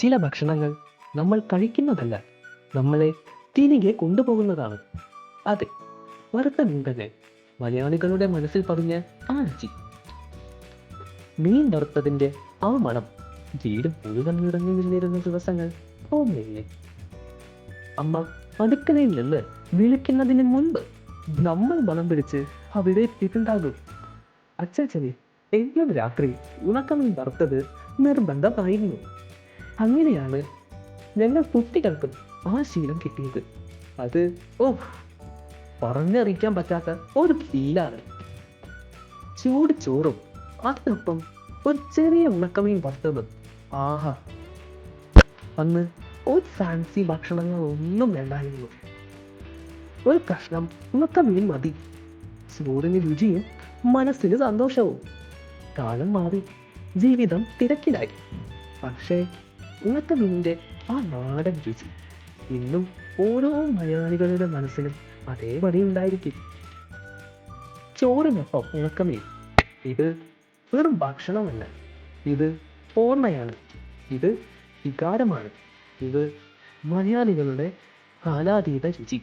ചില ഭക്ഷണങ്ങൾ നമ്മൾ കഴിക്കുന്നതല്ല, നമ്മളെ തിരികെ കൊണ്ടുപോകുന്നതാണ്. അതെ, വറുത്ത മീൻകല്ല് മലയാളികളുടെ മനസ്സിൽ പതിഞ്ഞ ആ രുചി. മീൻ വറുത്തതിൻ്റെ ആ മണം വീട് മുഴുവൻ നിറഞ്ഞു നിന്നിരുന്ന ദിവസങ്ങൾ ഓർമ്മയില്ലേ? അമ്മ അടുക്കളയിൽ നിന്ന് വിളിക്കുന്നതിന് മുൻപ് നമ്മൾ ബലം പിടിച്ച് അവിടെ എത്തിയിട്ടുണ്ടാകും. അച്ഛനെ എന്നും രാത്രി ഉണക്കമീൻ വറുത്തത് നിർബന്ധമായിരുന്നു. അങ്ങനെയാണ് ഞങ്ങൾ കുട്ടികൾക്ക് ആ ശീലം കിട്ടിയത്. അത് പറഞ്ഞറിയിക്കാൻ പറ്റാത്ത ഒരു ഫീലാണ്. ചൂട് ചോറും അതിനൊപ്പം ഒരു ചെറിയ ഉണക്കമീൻ വറുത്തത്. ആഹാ, അന്ന് ഒരു ഫാൻസി ഭക്ഷണങ്ങളൊന്നും വേണ്ടായിരുന്നു. ഒരു കഷ്ണം ഉണക്കമീൻ മതി. ചോറിന് രുചിയും മനസ്സിന് സന്തോഷവും. കാലം മാറി, ജീവിതം തിരക്കിലായി. പക്ഷേ ഉണക്കമീനിൻ്റെ ആ നാടൻ രുചി ഇന്നും ഓരോ മലയാളികളുടെ മനസ്സിലും അതേപടി ഉണ്ടായിരിക്കും. ചോറിനൊപ്പം ഉണക്കമീൻ, ഇത് വെറും ഭക്ഷണമല്ല, ഇത് ഓർമ്മയാണ്, ഇത് വികാരമാണ്, ഇത് മലയാളികളുടെ കാലാതീത രുചി.